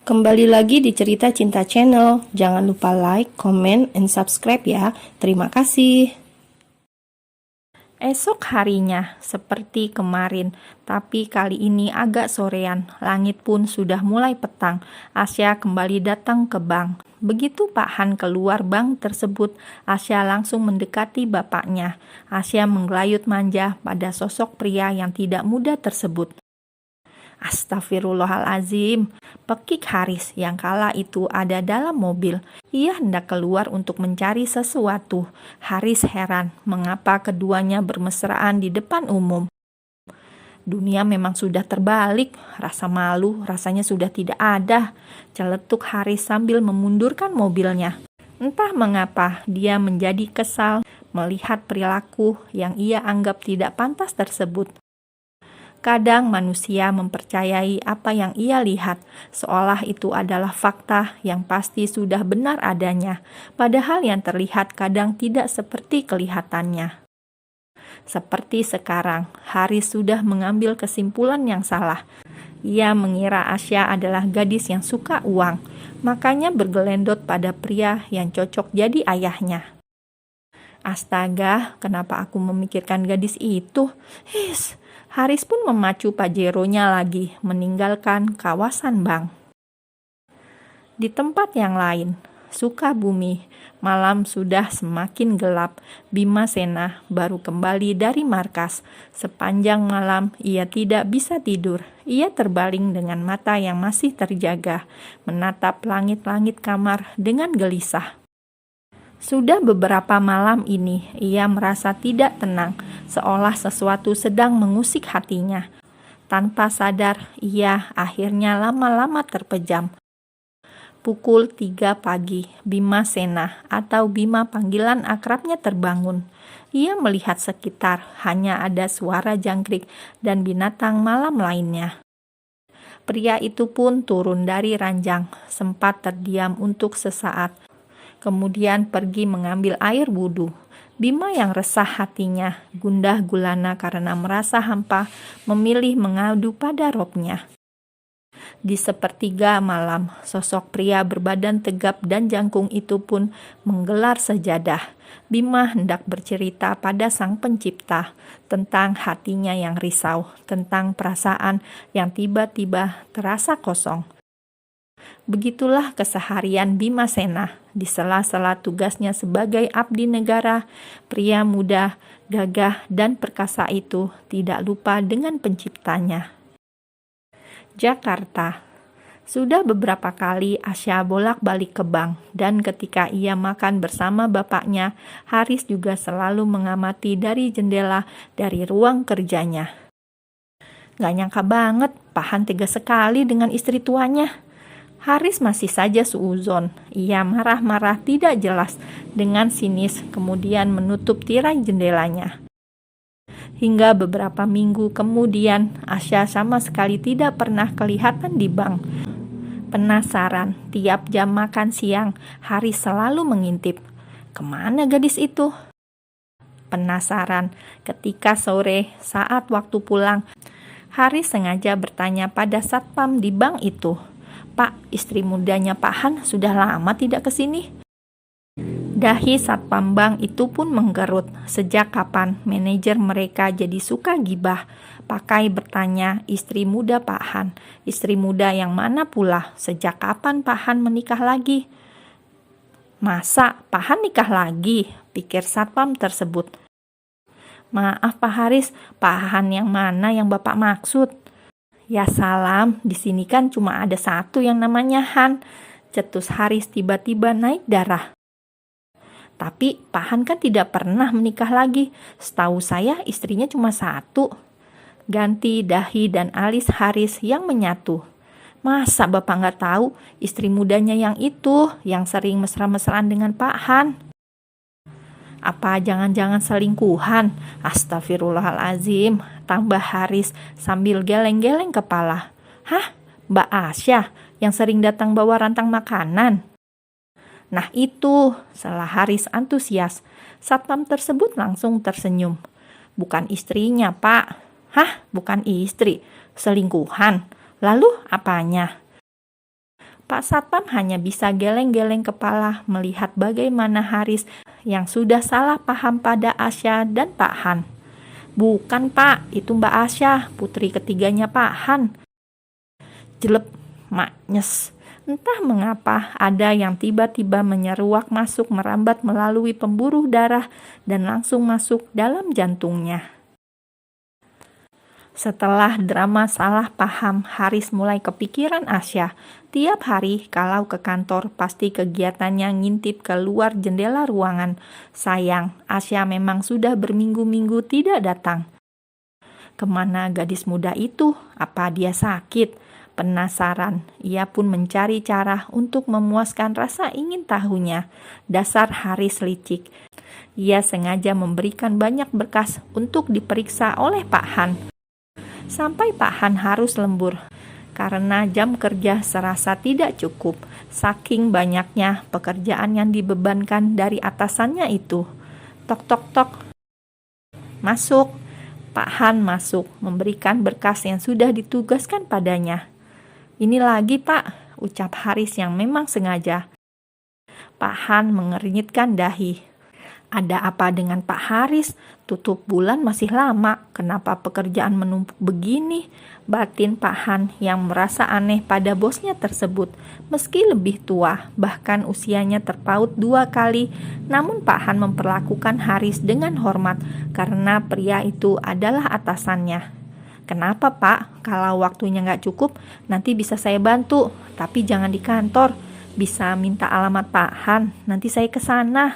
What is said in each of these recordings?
Kembali lagi di Cerita Cinta Channel. Jangan lupa like, comment, and subscribe ya. Terima kasih. Esok harinya, seperti kemarin, tapi kali ini agak sorean. Langit pun sudah mulai petang. Asya kembali datang ke bank. Begitu Pak Han keluar bank tersebut, Asya langsung mendekati bapaknya. Asya menggelayut manja pada sosok pria yang tidak muda tersebut. Astagfirullahalazim, pekik Haris yang kala itu ada dalam mobil. Ia hendak keluar untuk mencari sesuatu. Haris heran mengapa keduanya bermesraan di depan umum. Dunia memang sudah terbalik, rasa malu rasanya sudah tidak ada. Celetuk Haris sambil memundurkan mobilnya. Entah mengapa dia menjadi kesal melihat perilaku yang ia anggap tidak pantas tersebut. Kadang manusia mempercayai apa yang ia lihat, seolah itu adalah fakta yang pasti sudah benar adanya, padahal yang terlihat kadang tidak seperti kelihatannya. Seperti sekarang, Haris sudah mengambil kesimpulan yang salah. Ia mengira Asya adalah gadis yang suka uang, makanya bergelendot pada pria yang cocok jadi ayahnya. Astaga, kenapa aku memikirkan gadis itu? Haris pun memacu Pajeronya lagi, meninggalkan kawasan bank. Di tempat yang lain, Sukabumi, malam sudah semakin gelap. Bimasena baru kembali dari markas. Sepanjang malam ia tidak bisa tidur. Ia terbaring dengan mata yang masih terjaga, menatap langit-langit kamar dengan gelisah. Sudah beberapa malam ini, ia merasa tidak tenang, seolah sesuatu sedang mengusik hatinya. Tanpa sadar, ia akhirnya lama-lama terpejam. Pukul 3 pagi, Bimasena atau Bima panggilan akrabnya terbangun. Ia melihat sekitar, hanya ada suara jangkrik dan binatang malam lainnya. Pria itu pun turun dari ranjang, sempat terdiam untuk sesaat. Kemudian pergi mengambil air wudhu. Bima yang resah hatinya, gundah gulana karena merasa hampa, memilih mengadu pada robnya. Di sepertiga malam, sosok pria berbadan tegap dan jangkung itu pun menggelar sejadah. Bima hendak bercerita pada Sang Pencipta tentang hatinya yang risau, tentang perasaan yang tiba-tiba terasa kosong. Begitulah keseharian Bimasena. Di sela-sela tugasnya sebagai abdi negara, pria muda, gagah, dan perkasa itu tidak lupa dengan penciptanya. Jakarta. Sudah beberapa kali Asya bolak-balik ke bank, dan ketika ia makan bersama bapaknya, Haris juga selalu mengamati dari jendela dari ruang kerjanya. Gak nyangka banget, Pak Han tega sekali dengan istri tuanya. Haris masih saja suuzon. Ia marah-marah tidak jelas dengan sinis, kemudian menutup tirai jendelanya. Hingga beberapa minggu kemudian, Asya sama sekali tidak pernah kelihatan di bank. Penasaran, tiap jam makan siang, Haris selalu mengintip. Kemana gadis itu? Penasaran, ketika sore, saat waktu pulang, Haris sengaja bertanya pada satpam di bank itu. Pak, istri mudanya Pak Han sudah lama tidak ke sini. Dahi satpam bank itu pun menggerut. Sejak kapan manajer mereka jadi suka gibah? Pakai bertanya istri muda Pak Han. Istri muda yang mana pula? Sejak kapan Pak Han menikah lagi? Masa Pak Han nikah lagi? Pikir satpam tersebut. Maaf Pak Haris, Pak Han yang mana yang Bapak maksud? Ya salam, di sini kan cuma ada satu yang namanya Han. Cetus Haris tiba-tiba naik darah. Tapi Pak Han kan tidak pernah menikah lagi. Setahu saya istrinya cuma satu. Ganti dahi dan alis Haris yang menyatu. Masa Bapak nggak tahu istri mudanya yang itu, yang sering mesra-mesraan dengan Pak Han? Apa jangan-jangan selingkuhan? Astagfirullahalazim, tambah Haris sambil geleng-geleng kepala. Hah? Mbak Asya yang sering datang bawa rantang makanan? Nah itu, salah Haris antusias. Satpam tersebut langsung tersenyum. Bukan istrinya, Pak. Hah? Bukan istri? Selingkuhan? Lalu apanya? Pak Satpam hanya bisa geleng-geleng kepala melihat bagaimana Haris yang sudah salah paham pada Asya dan Pak Han. "Bukan Pak, itu Mbak Asya, putri ketiganya Pak Han." Jelek, maknyes. Entah mengapa ada yang tiba-tiba menyeruak masuk merambat melalui pembuluh darah dan langsung masuk dalam jantungnya. Setelah drama salah paham, Haris mulai kepikiran Asya. Tiap hari kalau ke kantor pasti kegiatannya ngintip keluar jendela ruangan. Sayang, Asya memang sudah berminggu-minggu tidak datang. Kemana gadis muda itu? Apa dia sakit? Penasaran, ia pun mencari cara untuk memuaskan rasa ingin tahunya. Dasar Haris licik. Ia sengaja memberikan banyak berkas untuk diperiksa oleh Pak Han. Sampai Pak Han harus lembur karena jam kerja serasa tidak cukup, saking banyaknya pekerjaan yang dibebankan dari atasannya itu. Tok tok tok. Masuk. Pak Han masuk, memberikan berkas yang sudah ditugaskan padanya. "Ini lagi Pak," ucap Haris yang memang sengaja. Pak Han mengernyitkan dahi. "Ada apa dengan Pak Haris? Tutup bulan masih lama, kenapa pekerjaan menumpuk begini?" Batin Pak Han yang merasa aneh pada bosnya tersebut. Meski lebih tua, bahkan usianya terpaut 2 kali, namun Pak Han memperlakukan Haris dengan hormat karena pria itu adalah atasannya. "Kenapa Pak? Kalau waktunya nggak cukup, nanti bisa saya bantu, tapi jangan di kantor. Bisa minta alamat Pak Han, nanti saya ke sana."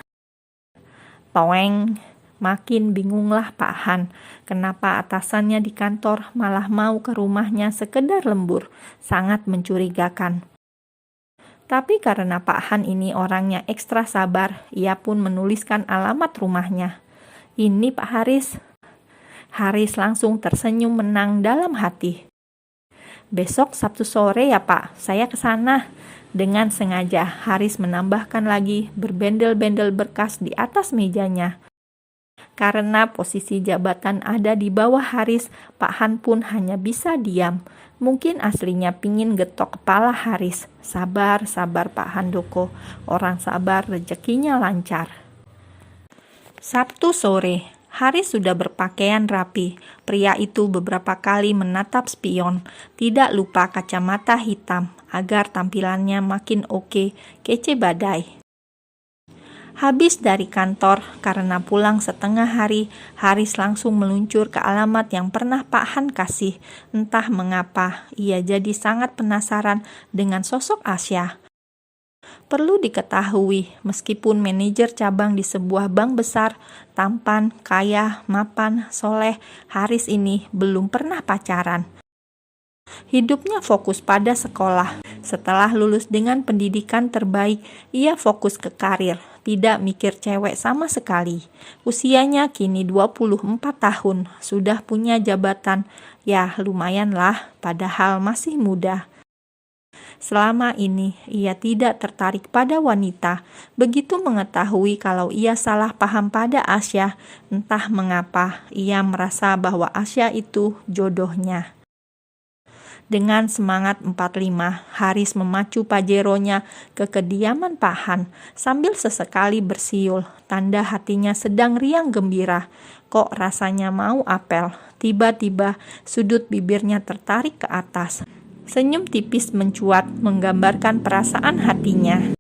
Toeng, makin bingunglah Pak Han. Kenapa atasannya di kantor malah mau ke rumahnya sekedar lembur? Sangat mencurigakan. Tapi karena Pak Han ini orangnya ekstra sabar, ia pun menuliskan alamat rumahnya. "Ini Pak Haris." Haris langsung tersenyum menang dalam hati. "Besok Sabtu sore ya Pak, saya ke sana." Dengan sengaja, Haris menambahkan lagi berbendel-bendel berkas di atas mejanya. Karena posisi jabatan ada di bawah Haris, Pak Han pun hanya bisa diam. Mungkin aslinya pingin getok kepala Haris. Sabar Pak Handoko, orang sabar rezekinya lancar. Sabtu sore, Haris sudah berpakaian rapi. Pria itu beberapa kali menatap spion, tidak lupa kacamata hitam, agar tampilannya makin oke, kece badai. Habis dari kantor, karena pulang setengah hari, Haris langsung meluncur ke alamat yang pernah Pak Han kasih. Entah mengapa, ia jadi sangat penasaran dengan sosok Asya. Perlu diketahui, meskipun manajer cabang di sebuah bank besar, tampan, kaya, mapan, soleh, Haris ini belum pernah pacaran. Hidupnya fokus pada sekolah. Setelah lulus dengan pendidikan terbaik, ia fokus ke karir, tidak mikir cewek sama sekali. Usianya kini 24 tahun, sudah punya jabatan, ya lumayanlah, padahal masih muda. Selama ini, ia tidak tertarik pada wanita. Begitu mengetahui kalau ia salah paham pada Asya, entah mengapa, ia merasa bahwa Asya itu jodohnya. Dengan semangat 45, Haris memacu Pajeronya ke kediaman Pak Han, sambil sesekali bersiul, tanda hatinya sedang riang gembira. Kok rasanya mau apel, tiba-tiba sudut bibirnya tertarik ke atas. Senyum tipis mencuat menggambarkan perasaan hatinya.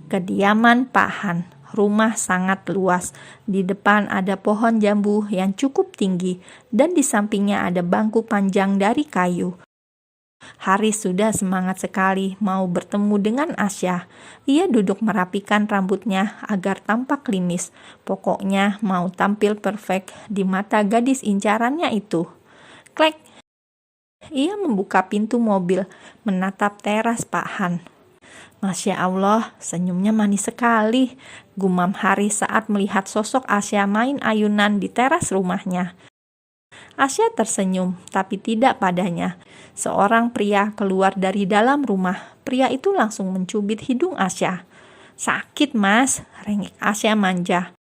Kediaman Pak Han, rumah sangat luas. Di depan ada pohon jambu yang cukup tinggi dan di sampingnya ada bangku panjang dari kayu. Haris sudah semangat sekali mau bertemu dengan Asya. Ia duduk merapikan rambutnya agar tampak klimis. Pokoknya mau tampil perfect di mata gadis incarannya itu. Klek! Ia membuka pintu mobil, menatap teras Pak Han. "Masya Allah, senyumnya manis sekali," gumam Haris saat melihat sosok Asya main ayunan di teras rumahnya. Asya tersenyum, tapi tidak padanya. Seorang pria keluar dari dalam rumah. Pria itu langsung mencubit hidung Asya. "Sakit mas," rengek Asya manja.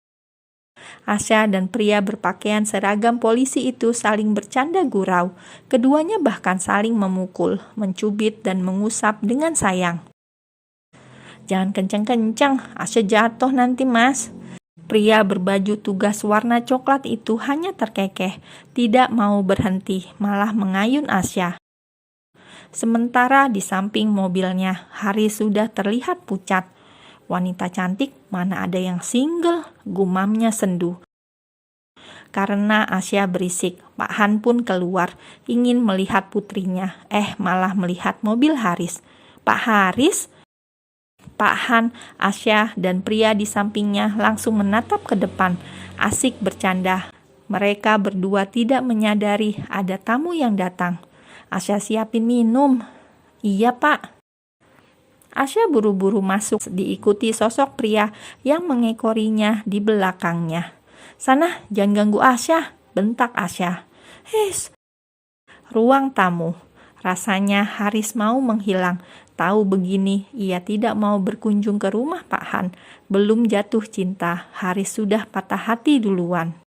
Asya dan pria berpakaian seragam polisi itu saling bercanda gurau. Keduanya bahkan saling memukul, mencubit dan mengusap dengan sayang. Jangan kencang-kencang, Asya jatuh nanti Mas. Pria berbaju tugas warna coklat itu hanya terkekeh, tidak mau berhenti, malah mengayun Asya. Sementara di samping mobilnya, Haris sudah terlihat pucat. Wanita cantik, mana ada yang single, gumamnya sendu. Karena Asya berisik, Pak Han pun keluar, ingin melihat putrinya. Malah melihat mobil Haris. Pak Haris? Pak Han, Asya, dan pria di sampingnya langsung menatap ke depan, asik bercanda. Mereka berdua tidak menyadari ada tamu yang datang. Asya siapin minum. Iya Pak. Asya buru-buru masuk diikuti sosok pria yang mengekorinya di belakangnya. Sana, jangan ganggu Asya, bentak Asya. Ruang tamu. Rasanya Haris mau menghilang. Tahu begini, ia tidak mau berkunjung ke rumah Pak Han. Belum jatuh cinta, Haris sudah patah hati duluan.